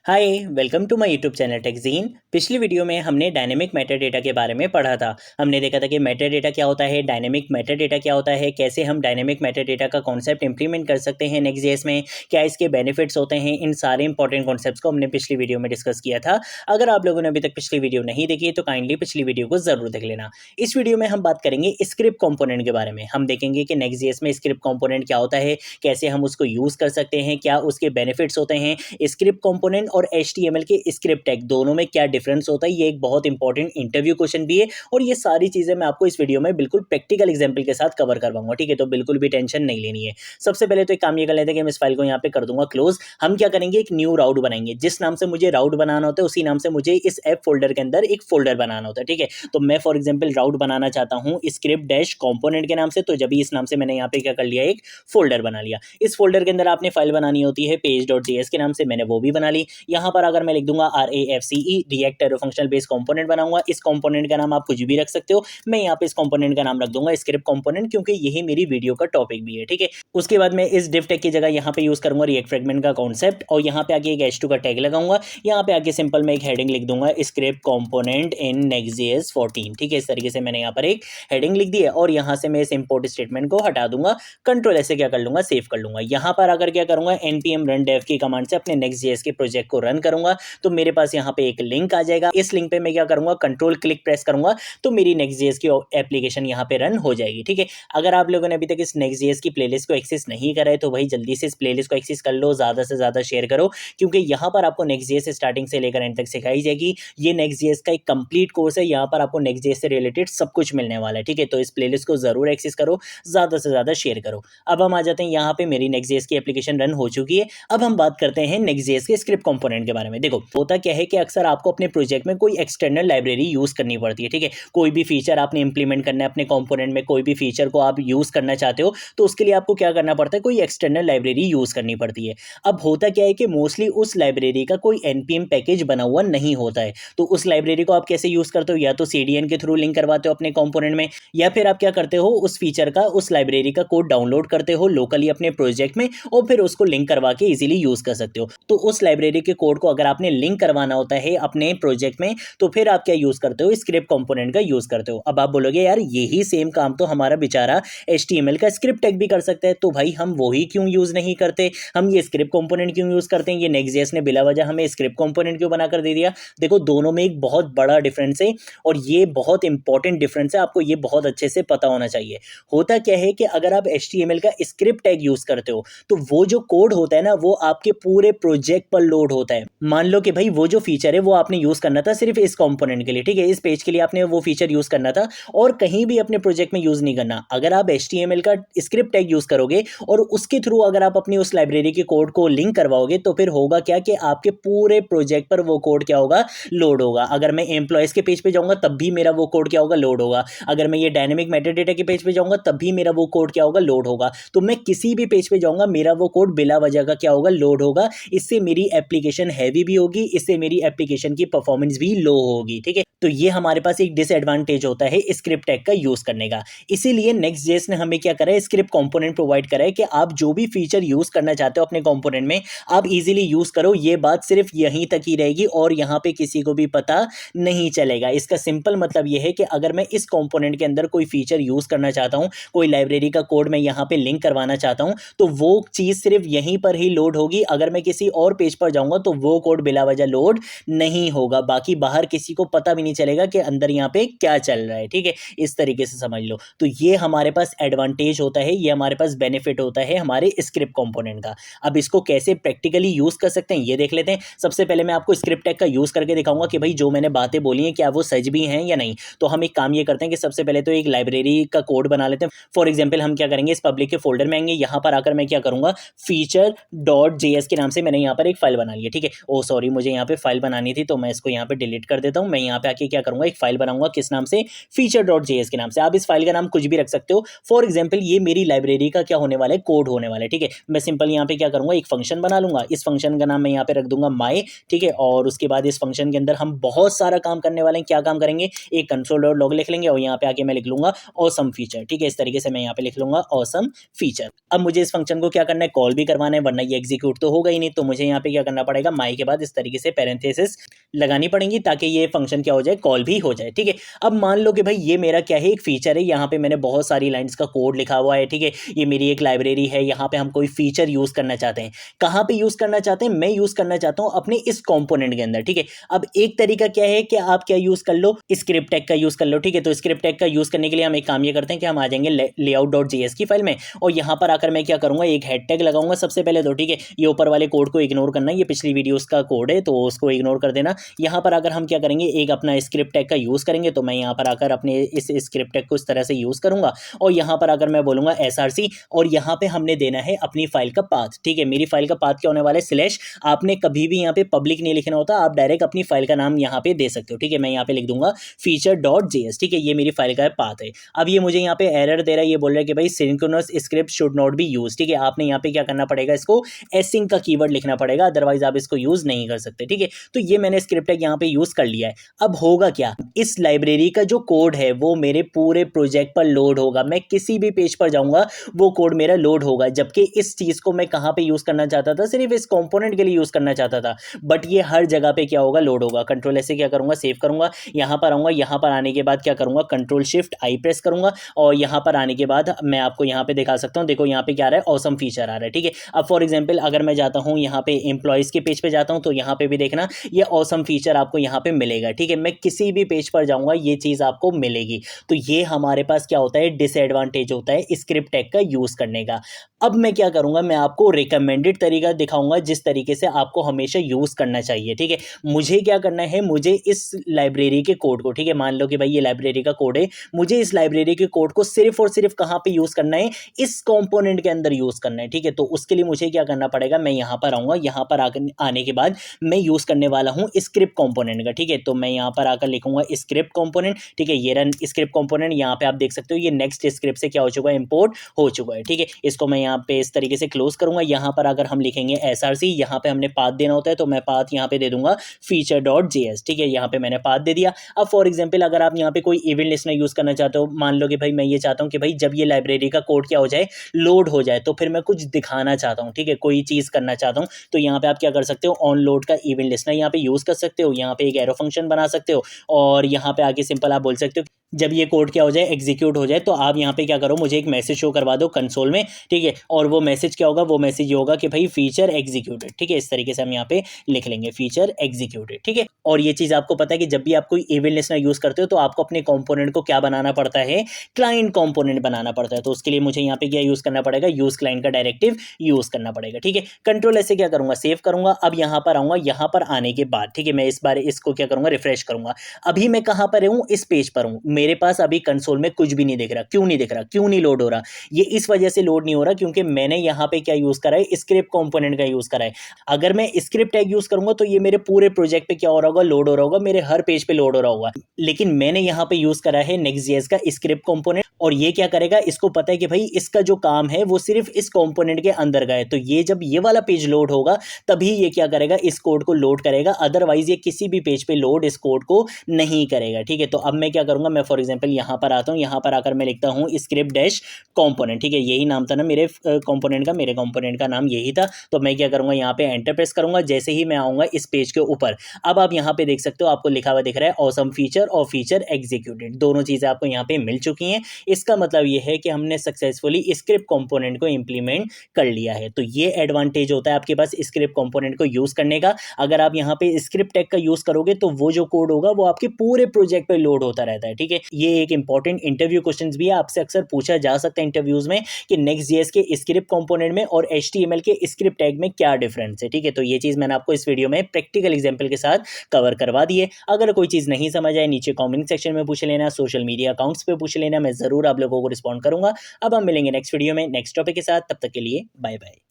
Hi welcome to my YouTube channel Techgene. पिछली video में हमने डायनेमिक मेटा डेटा के बारे में पढ़ा था। हमने देखा था कि मेटा डेटा क्या होता है, डायनेमिक मेटा डेटा क्या होता है, कैसे हम डायनेमिक मेटा डेटा का कॉन्सेप्ट इंप्लीमेंट कर सकते हैं नेक्स्ट.जेएस में, क्या इसके बेनिफिट्स होते हैं। इन सारे इंपॉर्टेंट कॉन्सेप्ट्स को हमने पिछली वीडियो में डिस्कस किया था। अगर आप लोगों ने अभी तक पिछली वीडियो नहीं देखी तो काइंडली पिछली वीडियो को जरूर देख लेना। इस वीडियो में हम बात करेंगे स्क्रिप्ट कंपोनेंट के बारे में। हम देखेंगे कि नेक्स्ट.जेएस में स्क्रिप्ट कंपोनेंट क्या होता है, कैसे हम उसको यूज कर सकते हैं, क्या उसके बेनिफिट्स होते हैं। स्क्रिप्ट कंपोनेंट और HTML के स्क्रिप्ट टैग दोनों में क्या डिफरेंस होता है, ये एक बहुत इंपॉर्टेंट इंटरव्यू क्वेश्चन भी है। और ये सारी चीजें मैं आपको इस वीडियो में बिल्कुल प्रैक्टिकल एग्जांपल के साथ कवर करवाऊंगा, ठीक है। तो बिल्कुल भी टेंशन नहीं लेनी है। सबसे पहले तो एक काम ये कर लेते हैं कि मैं इस फाइल को यहाँ पे कर दूंगा क्लोज। हम क्या करेंगे, एक न्यू राउट बनाएंगे। जिस नाम से मुझे राउट बनाना होता है उसी नाम से मुझे इस ऐप फोल्डर के अंदर एक फोल्डर बनाना होता है, ठीक है। तो मैं फॉर एग्जाम्पल राउट बनाना चाहता हूँ स्क्रिप्ट डैश कॉम्पोनेंट के नाम से, तो जब इस नाम से मैंने यहाँ पे क्या कर लिया, एक फोल्डर बना लिया। इस फोल्डर के अंदर आपने फाइल बनानी होती है page.js के नाम से, मैंने वो भी बना ली। यहाँ पर अगर मैं लिख दूंगा RAFCE react arrow functional base component बनाऊंगा। इस कंपोनेंट का नाम आप कुछ भी रख सकते हो। मैं यहाँ पे इस कंपोनेंट का नाम रख दूंगा स्क्रिप्ट कंपोनेंट, क्योंकि यही मेरी वीडियो का टॉपिक भी है, ठीक है। उसके बाद मैं इस डिव टैग की जगह यहाँ पे यूज करूंगा रिएक्ट फ्रेगमेंट का कॉन्सेप्ट, और यहाँ पे आगे एक h2 का टैग लगाऊंगा। यहाँ पे आगे सिंपल मैं एक हेडिंग लिख दूंगा स्क्रिप्ट कंपोनेंट इन नेक्स्ट.जेएस 14, ठीक है। इस तरीके से मैंने यहाँ पर एक हेडिंग लिख दी है, और यहाँ से मैं इस इंपोर्ट स्टेटमेंट को हटा दूंगा। कंट्रोल ऐसे क्या कर लूंगा, सेव कर लूंगा। यहाँ पर अगर क्या करूंगा, npm run dev की कमांड से अपने नेक्स्ट.जेएस के प्रोजेक्ट को रन करूंगा, तो मेरे पास यहाँ पे एक लिंक आ जाएगा। इस लिंक पे मैं क्या करूंगा, कंट्रोल क्लिक प्रेस करूंगा, तो मेरी नेक्स्ट.जेएस की एप्लीकेशन यहाँ पे रन हो जाएगी, ठीक है। अगर आप लोगों ने अभी तक इस नेक्स्ट.जेएस की प्लेलिस्ट को एक्सेस नहीं करा है तो भाई जल्दी से इस प्लेलिस्ट को एक्सेस कर लो, ज्यादा से ज्यादा शेयर करो, क्योंकि यहाँ पर आपको नेक्स्ट.जेएस स्टार्टिंग से लेकर एंड तक सिखाई जाएगी। ये नेक्स्ट.जेएस का एक कंप्लीट कोर्स है, यहाँ पर आपको नेक्स्ट.जेएस से रिलेटेड सब कुछ मिलने वाला है, ठीक है। तो इस प्लेलिस्ट को जरूर एक्सेस करो, ज्यादा से ज्यादा शेयर करो। अब हम आ जाते हैं यहाँ पे, मेरी नेक्स्ट.जेएस की एप्लीकेशन रन हो चुकी है। अब हम बात करते हैं नेक्स्ट.जेएस के स्क्रिप्ट कंपोनेंट के बारे में। देखो होता क्या है कि अक्सर आपको अपने प्रोजेक्ट में कोई एक्सटर्नल लाइब्रेरी यूज करनी पड़ती है, ठीक है। कोई भी फीचर आपने इंप्लीमेंट करना है अपने कंपोनेंट में, कोई भी फीचर को आप यूज करना चाहते हो, तो उसके लिए आपको क्या करना पड़ता है, कोई एक्सटर्नल लाइब्रेरी यूज करनी पड़ती है। अब होता क्या है कि मोस्टली उस लाइब्रेरी का कोई npm पैकेज बना हुआ नहीं होता है, तो उस लाइब्रेरी को आप कैसे यूज करते हो, या तो CDN के थ्रू लिंक करवाते हो अपने कंपोनेंट में, या फिर आप क्या करते हो, उस फीचर का, उस लाइब्रेरी का कोड डाउनलोड करते हो लोकली अपने प्रोजेक्ट में, और फिर उसको लिंक करवा के इजीली यूज कर सकते हो। तो उस लाइब्रेरी के कोड को अगर आपने लिंक करवाना होता है अपने प्रोजेक्ट में, तो फिर आप क्या यूज करते हो, स्क्रिप्ट कंपोनेंट का यूज करते हो। अब आप बोलोगे यार यही सेम काम तो हमारा बेचारा HTML का स्क्रिप्ट टैग भी कर सकता है, तो भाई हम वही क्यों यूज नहीं करते, हम ये स्क्रिप्ट कंपोनेंट क्यों यूज करते हैं, ये नेक्स्ट.जेएस ने बिला वजह हमें स्क्रिप्ट कंपोनेंट क्यों बनाकर दे दिया। देखो दोनों में एक बहुत बड़ा डिफरेंस है, और ये बहुत इंपॉर्टेंट डिफरेंस है, आपको ये बहुत अच्छे से पता होना चाहिए। होता क्या है कि अगर आप HTML का स्क्रिप्ट टैग यूज करते हो, तो वो जो कोड होता है ना, वो आपके पूरे प्रोजेक्ट पर लोड होता है। मान लो कि भाई वो जो फीचर है वो आपने यूज करना था सिर्फ इस कंपोनेंट के लिए, ठीक है, इस पेज के लिए आपने वो फीचर यूज करना था, और कहीं भी अपने प्रोजेक्ट में यूज नहीं करना। अगर आप HTML का स्क्रिप्ट टैग यूज करोगे और उसके थ्रू अगर आप अपनी उस लाइब्रेरी के कोड को लिंक करवाओगे, तो फिर होगा क्या कि आपके पूरे प्रोजेक्ट पर वो कोड क्या होगा, लोड होगा। अगर मैं एम्प्लॉयज के पेज पे जाऊंगा तब भी मेरा वो कोड क्या होगा, लोड होगा। अगर मैं ये डायनेमिक मेटा डेटा के पेज पे जाऊंगा तब भी मेरा वो कोड क्या होगा, लोड होगा। तो मैं किसी भी पेज पे जाऊंगा मेरा वो कोड बिला वजह का क्या होगा, लोड होगा। इससे मेरी एप्लीकेशन हैवी भी होगी, इससे मेरी एप्लीकेशन की परफॉर्मेंस भी लो होगी, ठीक है। तो ये हमारे पास एक डिसएडवांटेज होता है स्क्रिप्ट टैग का यूज करने का। इसीलिए नेक्स्ट.जेएस ने हमें क्या करा है, स्क्रिप्ट कंपोनेंट प्रोवाइड करा है कि आप जो भी फीचर यूज करना चाहते हो अपने कंपोनेंट में, आप इजीली यूज करो। ये बात सिर्फ यहीं तक ही रहेगी, और यहाँ पे किसी को भी पता नहीं चलेगा। इसका सिंपल मतलब ये है कि अगर मैं इस कंपोनेंट के अंदर कोई फीचर यूज करना चाहता हूँ, कोई लाइब्रेरी का कोड मैं यहाँ पे लिंक करवाना चाहता हूँ, तो वो चीज सिर्फ यहीं पर ही लोड होगी। अगर मैं किसी और पेज पर जाऊंगा तो वो कोड बिला वजह लोड नहीं होगा, बाकी बाहर किसी को पता भी नहीं चलेगा कि अंदर यहाँ पे क्या चल रहा है, ठीक है। इस तरीके से समझ लो। तो ये हमारे पास एडवांटेज होता है, ये हमारे पास बेनिफिट होता है हमारे स्क्रिप्ट कंपोनेंट का। अब इसको कैसे प्रैक्टिकली यूज कर सकते हैं ये देख लेते हैं। सबसे पहले मैं आपको स्क्रिप्ट टैग का यूज करके दिखाऊंगा कि भाई जो मैंने बातें बोली हैं क्या वो सच भी हैं या नहीं। तो हम एक काम ये करते हैं कि सबसे पहले तो एक लाइब्रेरी का कोड बना लेते हैं। फॉर एग्जाम्पल हम क्या करेंगे, इस पब्लिक के फोल्डर में आएंगे, यहाँ पर आकर मैं क्या करूंगा, feature.js के नाम से मैंने यहाँ पर एक फाइल बना लिया, ठीक है। ओ सॉरी, मुझे यहाँ पे फाइल बनानी थी, तो मैं इसको यहाँ पे डिलीट कर देता हूँ। मैं यहाँ पे आके क्या करूंगा, एक फाइल बनाऊंगा, किस नाम से, feature.js के नाम से। आप इस फाइल का नाम कुछ भी रख सकते हो। फॉर एग्जाम्पल ये मेरी लाइब्रेरी का क्या होने वाला है, कोड होने वाला है, ठीक है। मैं सिंपल यहाँ पे क्या करूंगा, एक फंक्शन बना लूंगा। इस फंक्शन का नाम मैं यहाँ पे रख दूंगा my, ठीक है। और उसके बाद इस फंक्शन के अंदर हम बहुत सारा काम करने वाले हैं। क्या काम करेंगे, एक console.log लिख लेंगे, और यहाँ पे आके मैं लिख लूंगा awesome feature, ठीक है। इस तरीके से मैं यहाँ पे लिख लूंगा awesome feature। अब मुझे इस फंक्शन को क्या करना है, कॉल भी करवाना है, वरना ये एग्जीक्यूट तो होगा ही नहीं। तो मुझे यहाँ पे क्या करना पड़ेगा, पड़ेगा, माई के बाद इस तरीके से पैरेंथेसिस लगानी पड़ेंगी ताकि ये फंक्शन क्या हो जाए, कॉल भी हो जाए। ठीक है, अब मान लो कि भाई ये मेरा क्या है, एक फीचर है, यहाँ पे मैंने बहुत सारी लाइंस का कोड लिखा हुआ है। ठीक है, ये मेरी एक लाइब्रेरी है, यहाँ पे हम कोई फीचर यूज करना चाहते हैं। कहाँ पे यूज करना चाहते हैं, मैं यूज करना चाहता हूँ अपने इस कंपोनेंट के अंदर। ठीक है, अब एक तरीका क्या है कि आप क्या यूज कर लो, स्क्रिप्ट टैग का यूज कर लो। ठीक है, तो स्क्रिप्ट टैग का यूज करने के लिए हम एक काम ये करते हैं कि हम आ जाएंगे layout.js की फाइल में, और यहाँ पर आकर मैं क्या करूंगा, एक हेड टैग लगाऊंगा सबसे पहले तो। ठीक है, ये ऊपर वाले कोड को इग्नोर करना, ये पिछली वीडियोस का कोड है तो उसको इग्नोर कर देना। यहाँ पर अगर हम क्या करेंगे, एक अपना स्क्रिप्ट टैग का यूज करेंगे, तो मैं यहाँ पर आकर अपने इस स्क्रिप्ट टैग को इस तरह से यूज करूंगा, और यहाँ पर अगर मैं बोलूंगा src, और यहाँ पे हमने देना है अपनी फाइल का पाथ। ठीक है, मेरी फाइल का पाथ क्या होने वाला है, स्लैश, आपने कभी भी यहाँ पे पब्लिक नहीं लिखना होता, आप डायरेक्ट अपनी फाइल का नाम यहाँ पे दे सकते हो। ठीक है, मैं यहाँ पे लिख दूंगा feature.js। ठीक है, ये मेरी फाइल का पाथ है। अब ये मुझे यहाँ पे एरर दे रहा है, ये बोल रहा है कि भाई synchronous script should not be use. ठीक है, आपने यहाँ पे क्या करना पड़ेगा, इसको एसिंक का कीवर्ड लिखना पड़ेगा, अदरवाइज आप इसको यूज नहीं कर सकते। ठीक है, तो ये मैंने स्क्रिप्ट टैग यहाँ पे यूज कर लिया है। अब होगा क्या, इस लाइब्रेरी का जो कोड है वो मेरे पूरे प्रोजेक्ट पर लोड होगा, मैं किसी भी पेज पर जाऊंगा वो कोड मेरा लोड होगा, जबकि इस चीज को मैं कहां पे यूज करना चाहता था, सिर्फ इस कंपोनेंट के लिए यूज करना चाहता था, बट ये हर जगह पे क्या होगा, लोड होगा। कंट्रोल ऐसे क्या करूंगा, सेव करूंगा, यहां पर आऊंगा, यहां पर आने के बाद क्या करूंगा, कंट्रोल शिफ्ट आई प्रेस करूंगा, और यहां पर आने के बाद मैं आपको यहां पे दिखा सकता हूं, देखो यहां पे क्या आ रहा है, ऑसम फीचर आ रहा है। ठीक है, अब फॉर एग्जांपल अगर मैं जाता हूं यहां पे एम्प्लॉइज के पेज पे जाता हूं, तो यहां पे भी देखना ये ऑसम फीचर आपको यहां पे मिलेगा। ठीक है, मैं किसी भी पेज पर जाऊंगा ये चीज आपको मिलेगी। तो ये हमारे पास क्या होता है, डिसएडवांटेज होता है स्क्रिप्ट टैग का यूज करने का। अब मैं क्या करूंगा, मैं आपको रिकमेंडेड तरीका दिखाऊंगा जिस तरीके से आपको हमेशा यूज करना चाहिए। ठीक है, मुझे क्या करना है, मुझे इस लाइब्रेरी के कोड को, ठीक है, मान लो कि भाई ये लाइब्रेरी का कोड है, मुझे इस लाइब्रेरी के कोड को सिर्फ और सिर्फ कहां पे यूज करना है, इस कंपोनेंट के अंदर यूज करना है। ठीक है, तो उसके लिए मुझे क्या करना पड़ेगा, मैं यहां पर आऊंगा, यहां पर आने के बाद मैं यूज करने वाला हूं स्क्रिप्ट कंपोनेंट का। ठीक है, तो मैं यहां पर आकर लिखूंगा स्क्रिप्ट कंपोनेंट। ठीक है, ये रन स्क्रिप्ट कंपोनेंट, यहां पे आप देख सकते हो ये नेक्स्ट स्क्रिप्ट से क्या हो चुका है, इंपोर्ट हो चुका है। ठीक है, इसको मैं यहाँ पे इस तरीके से क्लोज करूंगा। यहाँ पर अगर हम लिखेंगे src, यहाँ पे हमने पाथ देना होता है, तो मैं पाथ यहाँ पे दे दूंगा feature.js। ठीक है, यहाँ पे मैंने पाथ दे दिया। अब फॉर एग्जांपल अगर आप यहाँ पे कोई इवेंट लिस्टनर यूज करना चाहते हो, मान लो कि भाई मैं ये चाहता हूँ कि भाई जब ये लाइब्रेरी का कोड क्या हो जाए, लोड हो जाए, तो फिर मैं कुछ दिखाना चाहता हूँ। ठीक है, कोई चीज करना चाहता हूँ, तो यहाँ पे आप क्या कर सकते हो, ऑन लोड का इवेंट लिस्टनर यहाँ पे यूज कर सकते हो, यहाँ पे एक एरो फंक्शन बना सकते हो, और यहाँ पे आगे सिंपल आप बोल सकते हो जब ये कोड क्या हो जाए, एग्जीक्यूट हो जाए, तो आप यहाँ पे क्या करो, मुझे एक मैसेज शो करवा दो कंसोल में। ठीक है, और वो मैसेज क्या होगा, वो मैसेज ये होगा कि भाई फीचर एग्जीक्यूटेड। ठीक है, इस तरीके से हम यहाँ पे लिख लेंगे फीचर एग्जीक्यूटेड। ठीक है, और ये चीज आपको पता है कि जब भी आप कोई इवेंट लिस्टनर यूज करते हो तो आपको अपने कंपोनेंट को क्या बनाना पड़ता है, क्लाइंट कंपोनेंट बनाना पड़ता है। तो उसके लिए मुझे यहाँ पे क्या यूज करना पड़ेगा, यूज क्लाइंट का डायरेक्टिव यूज करना पड़ेगा। ठीक है, कंट्रोल ऐसे क्या करूंगा, सेव करूंगा। अब यहाँ पर आऊंगा, यहाँ पर आने के बाद ठीक है, मैं इस बार इसको क्या करूंगा, रिफ्रेश करूंगा। अभी मैं कहां पर हूं, इस पेज पर हूं, मेरे पास अभी कंसोल में कुछ भी नहीं दिख रहा। क्यों नहीं दिख रहा, क्यों नहीं लोड हो रहा, ये इस वजह से लोड नहीं हो रहा क्योंकि मैंने यहाँ पे क्या यूज करा है, स्क्रिप्ट कंपोनेंट का यूज करा है। अगर मैं स्क्रिप्ट टैग यूज करूंगा तो ये मेरे पूरे प्रोजेक्ट पे क्या हो रहा होगा, लोड हो रहा होगा, मेरे हर पेज पे लोड हो रहा होगा। लेकिन मैंने यहाँ पे यूज करा है Next.js का स्क्रिप्ट कंपोनेंट, और ये क्या करेगा, इसको पता है कि भाई इसका जो काम है वो सिर्फ इस कंपोनेंट के अंदर का है, तो ये जब ये वाला पेज लोड होगा तभी ये क्या करेगा, इस कोड को लोड करेगा, अदरवाइज ये किसी भी पेज पे लोड इस कोड को नहीं करेगा। ठीक है, तो अब मैं क्या करूंगा, मैं फॉर एग्जांपल यहां पर आता हूं, यहां पर आकर मैं लिखता हूं स्क्रिप्ट डैश कंपोनेंट। ठीक है, यही नाम था ना मेरे कंपोनेंट का, मेरे कंपोनेंट का नाम यही था। तो मैं क्या करूंगा, यहाँ पे एंटर प्रेस करूंगा, जैसे ही मैं आऊंगा इस पेज के ऊपर, अब आप यहाँ पे देख सकते हो, आपको लिखा हुआ दिख रहा है ऑसम फीचर और फीचर एग्जीक्यूटेड, दोनों चीजें आपको यहाँ पे मिल चुकी हैं। इसका मतलब ये है कि हमने सक्सेसफुली स्क्रिप्ट कंपोनेंट को इंप्लीमेंट कर लिया है। तो ये एडवांटेज होता है आपके पास स्क्रिप्ट कंपोनेंट को यूज करने का। अगर आप यहाँ पे स्क्रिप्ट टैग का यूज करोगे तो वो जो कोड होगा वो आपके पूरे प्रोजेक्ट पे लोड होता रहता है। ठीक है, ये एक इंपॉर्टेंट इंटरव्यू क्वेश्चंस भी है, आपसे अक्सर पूछा जा सकता है इंटरव्यूज में कि Next.js के स्क्रिप्ट कंपोनेंट में और HTML के स्क्रिप्ट टैग में क्या डिफरेंस है। ठीक है, तो ये चीज मैंने आपको इस वीडियो में प्रैक्टिकल एग्जांपल के साथ कवर करवा दी है। अगर कोई चीज नहीं समझ आए नीचे कमेंट सेक्शन में पूछ लेना, सोशल मीडिया अकाउंट्स पे पूछ लेना, मैं जरूर आप लोगों को रिस्पॉन्ड करूंगा। अब हम मिलेंगे नेक्स्ट वीडियो में नेक्स्ट टॉपिक के साथ, तब तक के लिए बाय बाय।